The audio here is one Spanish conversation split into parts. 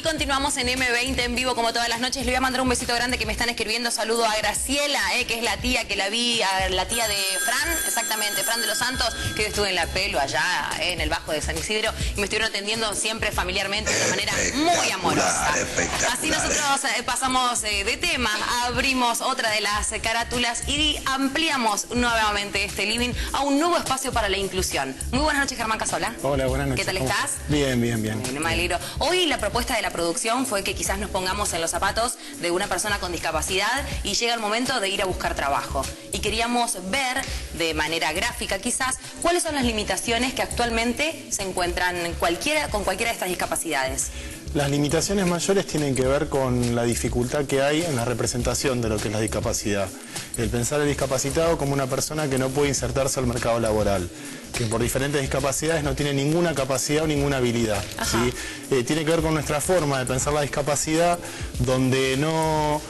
Aquí continuamos en M20 en vivo como todas las noches. Le voy a mandar un besito grande que me están escribiendo. Saludo a Graciela, que es la tía que la vi, a la tía de Fran, exactamente, Fran de los Santos, que yo estuve en la Pelo allá en el Bajo de San Isidro y me estuvieron atendiendo siempre familiarmente de una manera muy amorosa. Así nosotros pasamos de tema, abrimos otra de las carátulas y ampliamos nuevamente este living a un nuevo espacio para la inclusión. Muy buenas noches, Germán Casola. Hola, buenas noches. ¿Qué tal estás? Bien, bien, bien. Me alegro. Hoy la propuesta de la producción fue que quizás nos pongamos en los zapatos de una persona con discapacidad y llega el momento de ir a buscar trabajo. Y queríamos ver, de manera gráfica quizás, cuáles son las limitaciones que actualmente se encuentran con cualquiera de estas discapacidades. Las limitaciones mayores tienen que ver con la dificultad que hay en la representación de lo que es la discapacidad. El pensar al discapacitado como una persona que no puede insertarse al mercado laboral, que por diferentes discapacidades no tiene ninguna capacidad o ninguna habilidad, ¿sí? Tiene que ver con nuestra forma de pensar la discapacidad, donde no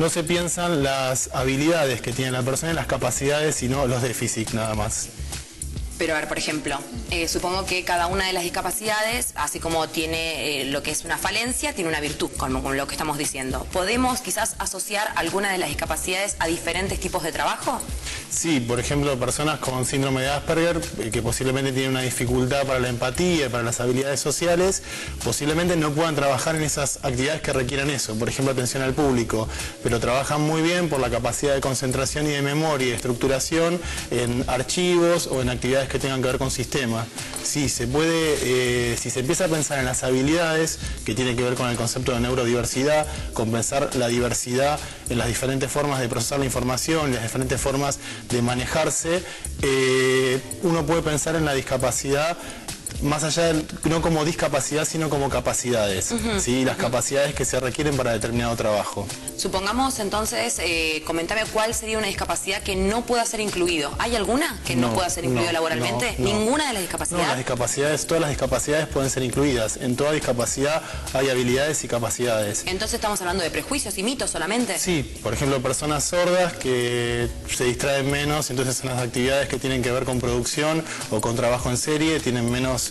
se piensan las habilidades que tiene la persona y las capacidades, sino los déficits nada más. Pero a ver, por ejemplo, supongo que cada una de las discapacidades, así como tiene lo que es una falencia, tiene una virtud, como lo que estamos diciendo. ¿Podemos quizás asociar alguna de las discapacidades a diferentes tipos de trabajo? Sí, por ejemplo, personas con síndrome de Asperger, que posiblemente tienen una dificultad para la empatía y para las habilidades sociales, posiblemente no puedan trabajar en esas actividades que requieran eso, por ejemplo, atención al público, pero trabajan muy bien por la capacidad de concentración y de memoria y de estructuración en archivos o en actividades que tengan que ver con sistemas. Sí, se puede, si se empieza a pensar en las habilidades, que tiene que ver con el concepto de neurodiversidad, con pensar la diversidad en las diferentes formas de procesar la información, las diferentes formas de manejarse, uno puede pensar en la discapacidad más allá de, no como discapacidad, sino como capacidades, ¿sí? Las capacidades que se requieren para determinado trabajo. Supongamos entonces, comentame cuál sería una discapacidad que no pueda ser incluido. ¿Hay alguna que no pueda ser incluida laboralmente? ¿Ninguna de las discapacidades? No, las discapacidades, todas las discapacidades pueden ser incluidas. En toda discapacidad hay habilidades y capacidades. Entonces estamos hablando de prejuicios y mitos solamente. Sí, por ejemplo, personas sordas que se distraen menos, entonces en las actividades que tienen que ver con producción o con trabajo en serie tienen menos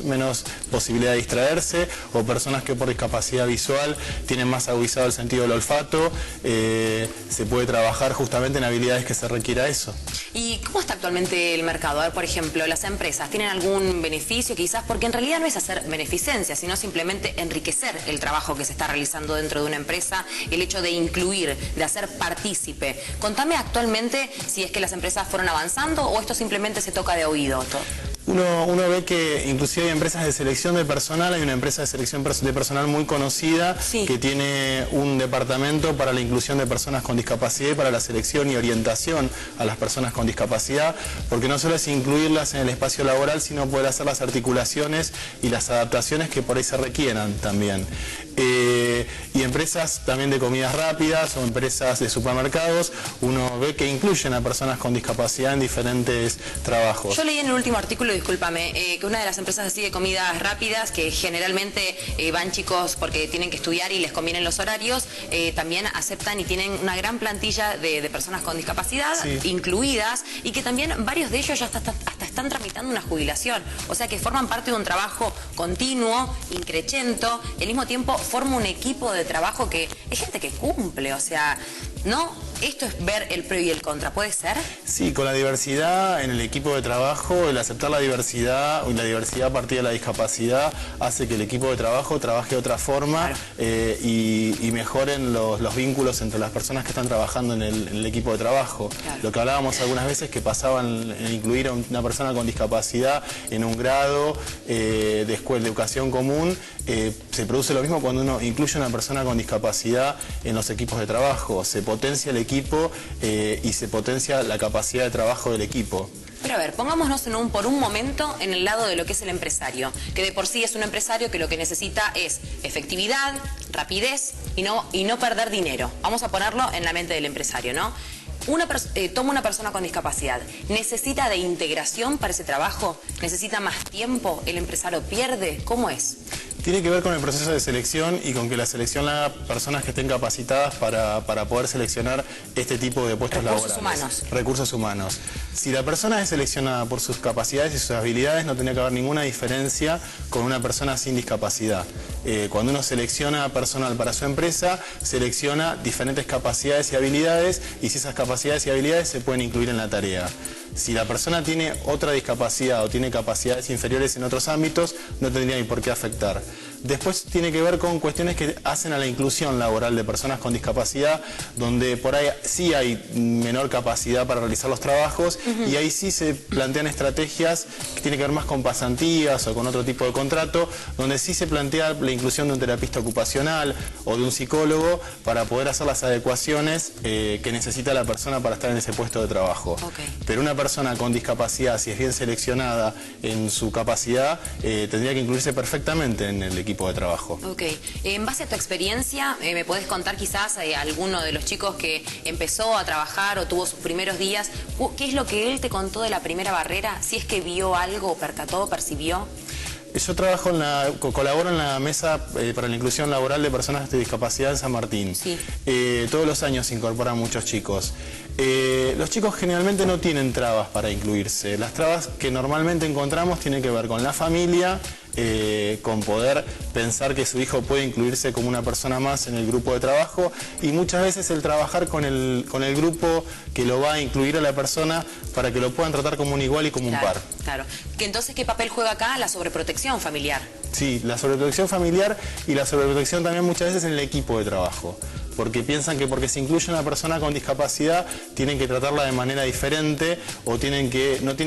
posibilidad de distraerse, o personas que por discapacidad visual tienen más agudizado el sentido del olfato, se puede trabajar justamente en habilidades que se requiera eso. ¿Y cómo está actualmente el mercado? A ver, por ejemplo, las empresas, ¿tienen algún beneficio quizás? Porque en realidad no es hacer beneficencia, sino simplemente enriquecer el trabajo que se está realizando dentro de una empresa, el hecho de incluir, de hacer partícipe. Contame actualmente si es que las empresas fueron avanzando o esto simplemente se toca de oído. Uno ve que inclusive hay empresas de selección de personal, hay una empresa de selección de personal muy conocida que tiene un departamento para la inclusión de personas con discapacidad y para la selección y orientación a las personas con discapacidad, porque no solo es incluirlas en el espacio laboral, sino poder hacer las articulaciones y las adaptaciones que por ahí se requieran también. Y empresas también de comidas rápidas o empresas de supermercados, uno ve que incluyen a personas con discapacidad en diferentes trabajos. Yo leí en el último artículo, discúlpame, que una de las empresas así de comidas rápidas, que generalmente van chicos porque tienen que estudiar y les convienen los horarios, también aceptan y tienen una gran plantilla de personas con discapacidad incluidas, y que también varios de ellos ya hasta están tramitando una jubilación, o sea que forman parte de un trabajo continuo, increchento, y al mismo tiempo forma un equipo de trabajo que es gente que cumple, o sea, ¿no? Esto es ver el pro y el contra, ¿puede ser? Sí, con la diversidad en el equipo de trabajo, el aceptar la diversidad y la diversidad a partir de la discapacidad hace que el equipo de trabajo trabaje de otra forma y mejoren los vínculos entre las personas que están trabajando en el equipo de trabajo. Lo que hablábamos algunas veces que pasaba en incluir a una persona con discapacidad en un grado de educación común, se produce lo mismo cuando uno incluye a una persona con discapacidad en los equipos de trabajo. Se potencia el equipo y se potencia la capacidad de trabajo del equipo. Pero a ver, pongámonos por un momento en el lado de lo que es el empresario, que de por sí es un empresario que lo que necesita es efectividad, rapidez y no perder dinero. Vamos a ponerlo en la mente del empresario, ¿no? Toma una persona con discapacidad, ¿necesita de integración para ese trabajo? ¿Necesita más tiempo? ¿El empresario pierde? ¿Cómo es? Tiene que ver con el proceso de selección y con que la selección la haga personas que estén capacitadas para poder seleccionar este tipo de puestos laborales. Recursos humanos. Si la persona es seleccionada por sus capacidades y sus habilidades, no tendría que haber ninguna diferencia con una persona sin discapacidad. Cuando uno selecciona personal para su empresa, selecciona diferentes capacidades y habilidades, y si esas capacidades y habilidades se pueden incluir en la tarea. Si la persona tiene otra discapacidad o tiene capacidades inferiores en otros ámbitos, no tendría ni por qué afectar. Después tiene que ver con cuestiones que hacen a la inclusión laboral de personas con discapacidad, donde por ahí sí hay menor capacidad para realizar los trabajos, y ahí sí se plantean estrategias que tienen que ver más con pasantías o con otro tipo de contrato, donde sí se plantea la inclusión de un terapista ocupacional o de un psicólogo para poder hacer las adecuaciones que necesita la persona para estar en ese puesto de trabajo. Pero una persona con discapacidad, si es bien seleccionada en su capacidad, tendría que incluirse perfectamente en el equipo de trabajo. En base a tu experiencia, ¿me podés contar quizás alguno de los chicos que empezó a trabajar o tuvo sus primeros días? ¿Qué es lo que él te contó de la primera barrera? Si es que vio algo, percató, percibió. Yo trabajo colaboro en la Mesa para la Inclusión Laboral de Personas de Discapacidad en San Martín. Sí. Todos los años se incorporan muchos chicos. Los chicos generalmente no tienen trabas para incluirse. Las trabas que normalmente encontramos tienen que ver con la familia, con poder pensar que su hijo puede incluirse como una persona más en el grupo de trabajo, y muchas veces el trabajar con el grupo que lo va a incluir a la persona para que lo puedan tratar como un igual y como un par. Claro. Entonces, ¿qué papel juega acá la sobreprotección familiar? Sí, la sobreprotección familiar y la sobreprotección también muchas veces en el equipo de trabajo, porque piensan que porque se incluye una persona con discapacidad tienen que tratarla de manera diferente o no tiene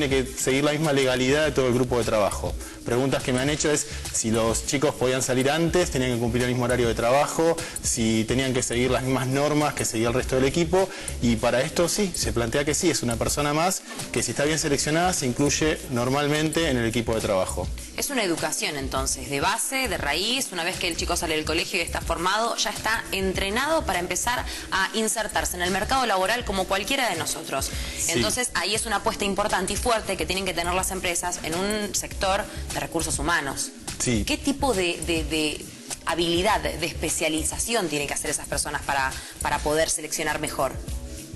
que seguir la misma legalidad de todo el grupo de trabajo. Preguntas que me han hecho es si los chicos podían salir antes, tenían que cumplir el mismo horario de trabajo, si tenían que seguir las mismas normas que seguía el resto del equipo, y para esto sí, se plantea que sí, es una persona más que si está bien seleccionada se incluye normalmente en el equipo de trabajo. Es una educación entonces, de base, de raíz. Una vez que el chico sale del colegio y está formado, ya está entrenado para empezar a insertarse en el mercado laboral como cualquiera de nosotros. Sí. Entonces ahí es una apuesta importante y fuerte que tienen que tener las empresas en un sector de recursos humanos. Sí. ¿Qué tipo de habilidad, de especialización tienen que hacer esas personas para poder seleccionar mejor?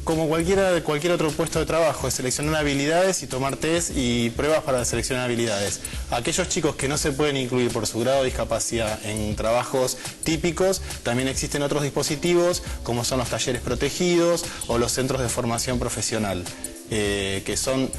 Como cualquier otro puesto de trabajo, es seleccionar habilidades y tomar test y pruebas para seleccionar habilidades. Aquellos chicos que no se pueden incluir por su grado de discapacidad en trabajos típicos, también existen otros dispositivos como son los talleres protegidos o los centros de formación profesional, que son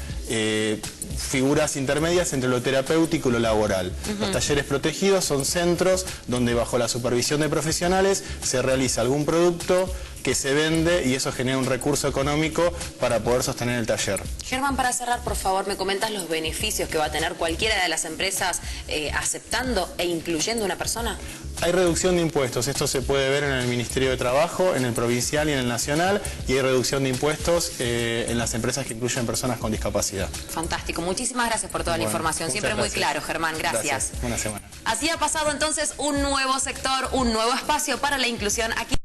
figuras intermedias entre lo terapéutico y lo laboral. Los talleres protegidos son centros donde bajo la supervisión de profesionales se realiza algún producto que se vende y eso genera un recurso económico para poder sostener el taller. Germán, para cerrar, por favor, ¿me comentas los beneficios que va a tener cualquiera de las empresas aceptando e incluyendo una persona? Hay reducción de impuestos, esto se puede ver en el Ministerio de Trabajo, en el provincial y en el nacional, y hay reducción de impuestos en las empresas que incluyen personas con discapacidad. Fantástico, muchísimas gracias por toda la información, siempre muy claro, Germán, gracias. Buena semana. Así ha pasado entonces un nuevo sector, un nuevo espacio para la inclusión aquí.